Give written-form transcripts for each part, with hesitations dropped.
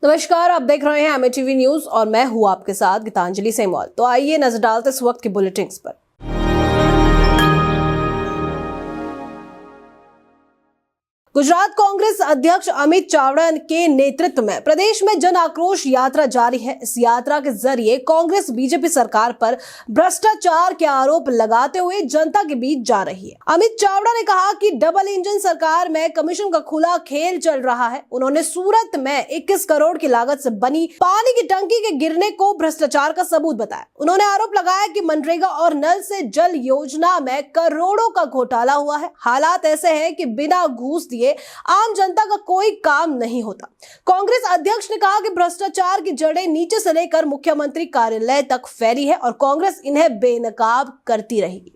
नमस्कार, आप देख रहे हैं एमएटीवी न्यूज और मैं हूं आपके साथ गीतांजलि सेमवाल। तो आइए नजर डालते इस वक्त की बुलेटिन्स पर। गुजरात कांग्रेस अध्यक्ष अमित चावड़ा के नेतृत्व में प्रदेश में जन आक्रोश यात्रा जारी है। इस यात्रा के जरिए कांग्रेस बीजेपी सरकार पर भ्रष्टाचार के आरोप लगाते हुए जनता के बीच जा रही है। अमित चावड़ा ने कहा कि डबल इंजन सरकार में कमीशन का खुला खेल चल रहा है। उन्होंने सूरत में 21 करोड़ की लागत से बनी पानी की टंकी के गिरने को भ्रष्टाचार का सबूत बताया। उन्होंने आरोप लगाया कि मनरेगा और नल से जल योजना में करोड़ों का घोटाला हुआ है। हालात ऐसे हैं कि बिना घूस आम जनता का कोई काम नहीं होता। कांग्रेस अध्यक्ष ने कहा कि भ्रष्टाचार की जड़ें नीचे से लेकर मुख्यमंत्री कार्यालय तक फैली है और कांग्रेस इन्हें बेनकाब करती रहेगी।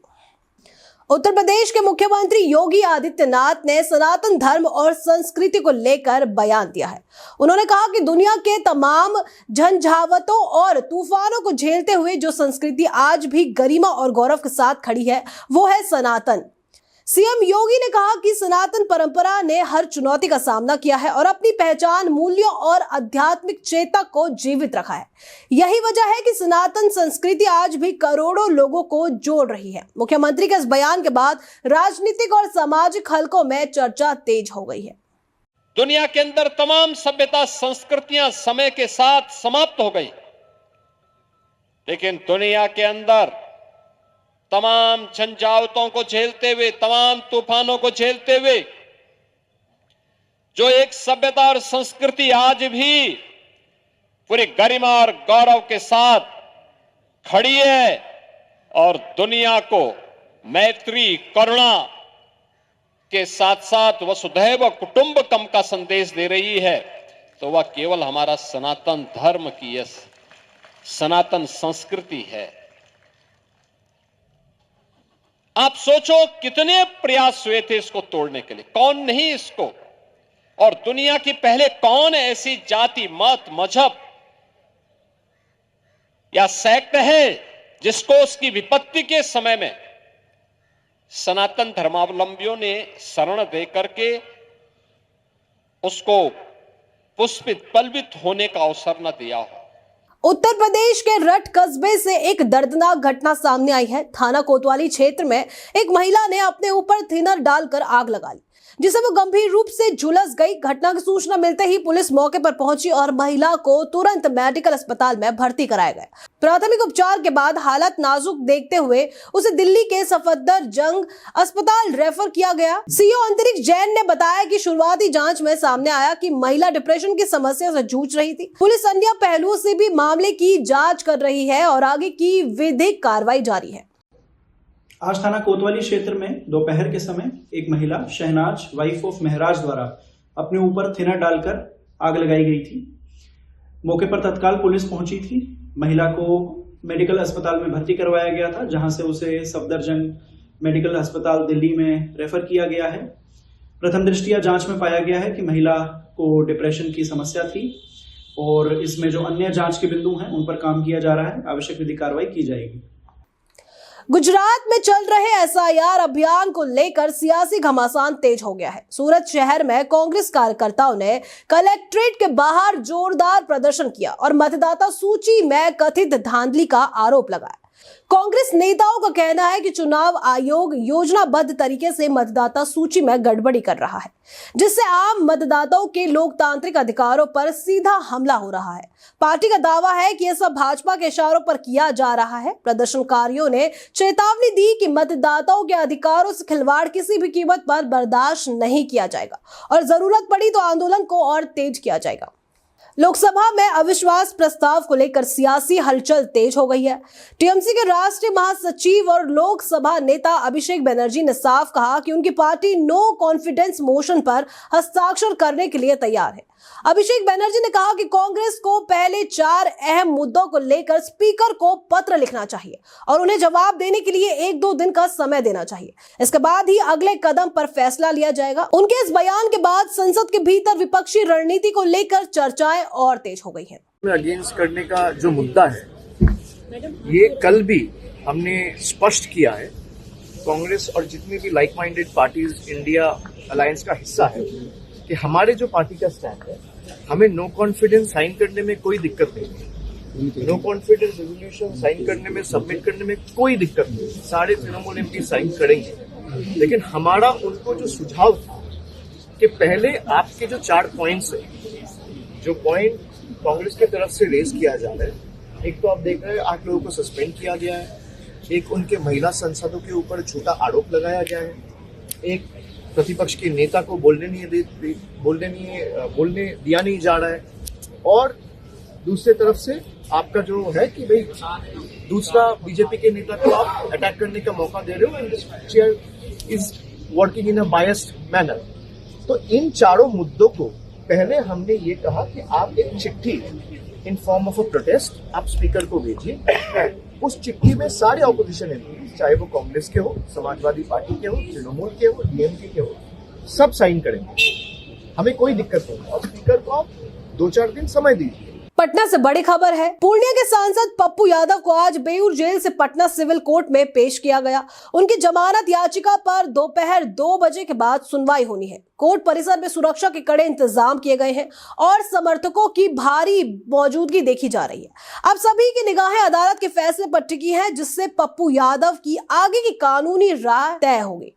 उत्तर प्रदेश के मुख्यमंत्री योगी आदित्यनाथ ने सनातन धर्म और संस्कृति को लेकर बयान दिया है। उन्होंने कहा कि दुनिया के तमाम झंझावतों और तूफानों को झेलते हुए जो संस्कृति आज भी गरिमा और गौरव के साथ खड़ी है वो है सनातन। सीएम योगी ने कहा कि सनातन परंपरा ने हर चुनौती का सामना किया है और अपनी पहचान, मूल्यों और आध्यात्मिक चेतना को जीवित रखा है। यही वजह है कि सनातन संस्कृति आज भी करोड़ों लोगों को जोड़ रही है। मुख्यमंत्री के इस बयान के बाद राजनीतिक और सामाजिक हलकों में चर्चा तेज हो गई है। दुनिया के अंदर तमाम सभ्यता संस्कृतियां समय के साथ समाप्त हो गई, लेकिन दुनिया के अंदर तमाम झंझावतों को झेलते हुए, तमाम तूफानों को झेलते हुए जो एक सभ्यता और संस्कृति आज भी पूरी गरिमा और गौरव के साथ खड़ी है और दुनिया को मैत्री, करुणा के साथ साथ वसुधैव कुटुंबकम का संदेश दे रही है, तो वह केवल हमारा सनातन धर्म की यह सनातन संस्कृति है। आप सोचो कितने प्रयास हुए थे इसको तोड़ने के लिए, कौन नहीं इसको, और दुनिया की पहले कौन ऐसी जाति, मत, मजहब या सेक्ट है जिसको उसकी विपत्ति के समय में सनातन धर्मावलंबियों ने शरण दे करके उसको पुष्पित पल्वित होने का अवसर न दिया हो। उत्तर प्रदेश के रट कस्बे से एक दर्दनाक घटना सामने आई है। थाना कोतवाली क्षेत्र में एक महिला ने अपने ऊपर थिनर डालकर आग लगा ली, जिसे वो गंभीर रूप से झुलस गई। घटना की सूचना मिलते ही पुलिस मौके पर पहुंची और महिला को तुरंत मेडिकल अस्पताल में भर्ती कराया गया। प्राथमिक उपचार के बाद हालत नाजुक देखते हुए उसे दिल्ली के सफदरजंग अस्पताल रेफर किया गया। सीओ अंतरिक्ष जैन ने बताया कि शुरुआती जांच में सामने आया कि महिला डिप्रेशन की समस्या से जूझ रही थी। पुलिस अन्य पहलुओं से भी मामले की जांच कर रही है और आगे की विधिक कार्रवाई जारी है। आज थाना कोतवाली क्षेत्र में दोपहर के समय एक महिला शहनाज वाइफ ऑफ महराज द्वारा अपने ऊपर थिनर डालकर आग लगाई गई थी। मौके पर तत्काल पुलिस पहुंची थी। महिला को मेडिकल अस्पताल में भर्ती करवाया गया था, जहां से उसे सफदरजंग मेडिकल अस्पताल दिल्ली में रेफर किया गया है। प्रथम दृष्टया जांच में पाया गया है कि महिला को डिप्रेशन की समस्या थी और इसमें जो अन्य जांच के बिंदु हैं उन पर काम किया जा रहा है। आवश्यक विधिक कार्रवाई की जाएगी। गुजरात में चल रहे एसआईआर अभियान को लेकर सियासी घमासान तेज हो गया है। सूरत शहर में कांग्रेस कार्यकर्ताओं ने कलेक्ट्रेट के बाहर जोरदार प्रदर्शन किया और मतदाता सूची में कथित धांधली का आरोप लगाया। कांग्रेस नेताओं का कहना है कि चुनाव आयोग योजनाबद्ध तरीके से मतदाता सूची में गड़बड़ी कर रहा है, जिससे आम मतदाताओं के लोकतांत्रिक अधिकारों पर सीधा हमला हो रहा है। पार्टी का दावा है कि यह सब भाजपा के इशारों पर किया जा रहा है। प्रदर्शनकारियों ने चेतावनी दी कि मतदाताओं के अधिकारों से खिलवाड़ किसी भी कीमत पर बर्दाश्त नहीं किया जाएगा और जरूरत पड़ी तो आंदोलन को और तेज किया जाएगा। लोकसभा में अविश्वास प्रस्ताव को लेकर सियासी हलचल तेज हो गई है। टीएमसी के राष्ट्रीय महासचिव और लोकसभा नेता अभिषेक बनर्जी ने साफ कहा कि उनकी पार्टी नो कॉन्फिडेंस मोशन पर हस्ताक्षर करने के लिए तैयार है। अभिषेक बनर्जी ने कहा कि कांग्रेस को पहले 4 अहम मुद्दों को लेकर स्पीकर को पत्र लिखना चाहिए और उन्हें जवाब देने के लिए 1-2 दिन का समय देना चाहिए। इसके बाद ही अगले कदम पर फैसला लिया जाएगा। उनके इस बयान के बाद संसद के भीतर विपक्षी रणनीति को लेकर चर्चाएं और तेज हो गई है। अगेंस्ट करने का जो मुद्दा है ये कल भी हमने स्पष्ट किया है। कांग्रेस और जितनी भी like minded parties India alliance का हिस्सा है कि हमारे जो पार्टी का स्टैंड है हमें नो कॉन्फिडेंस साइन करने में कोई दिक्कत नहीं है। नो कॉन्फिडेंस रेजोल्यूशन साइन करने में, सबमिट करने में कोई दिक्कत नहीं है। सारे तृणमूल एमपी साइन करेंगे। लेकिन हमारा उनको जो सुझाव था कि पहले आपके जो 4 पॉइंट्स है, जो पॉइंट कांग्रेस की तरफ से रेज किया जा रहा है, एक तो आप देख रहे हैं 8 लोगों को सस्पेंड किया गया है, एक उनके महिला सांसदों के ऊपर झूठा आरोप लगाया गया है, एक प्रतिपक्ष के नेता को बोलने दिया नहीं जा रहा है, और दूसरे तरफ से आपका जो है कि भाई दूसरा बीजेपी के नेता को आप अटैक करने का मौका दे रहे हो, and this chair is working in a biased manner. तो इन चारों मुद्दों को पहले हमने ये कहा कि आप एक चिट्ठी in form of a protest आप स्पीकर को भेजिए। उस चिट्ठी में सारे ऑपोजिशन एमपी, चाहे वो कांग्रेस के हो, समाजवादी पार्टी के हो, तृणमूल के हो, डीएमके के हो, सब साइन करेंगे। हमें कोई दिक्कत नहीं। और स्पीकर को आप 2-4 दिन समय दीजिए। पटना से बड़ी खबर है। पूर्णिया के सांसद पप्पू यादव को आज बेऊर जेल से पटना सिविल कोर्ट में पेश किया गया। उनकी जमानत याचिका पर दोपहर 2 बजे के बाद सुनवाई होनी है। कोर्ट परिसर में सुरक्षा के कड़े इंतजाम किए गए हैं और समर्थकों की भारी मौजूदगी देखी जा रही है। अब सभी की निगाहें अदालत के फैसले पर टिकी हैं, जिससे पप्पू यादव की आगे की कानूनी राह तय होगी।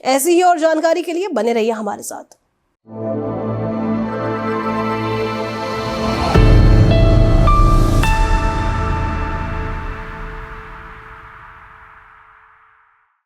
ऐसी ही और जानकारी के लिए बने रहिए हमारे साथ।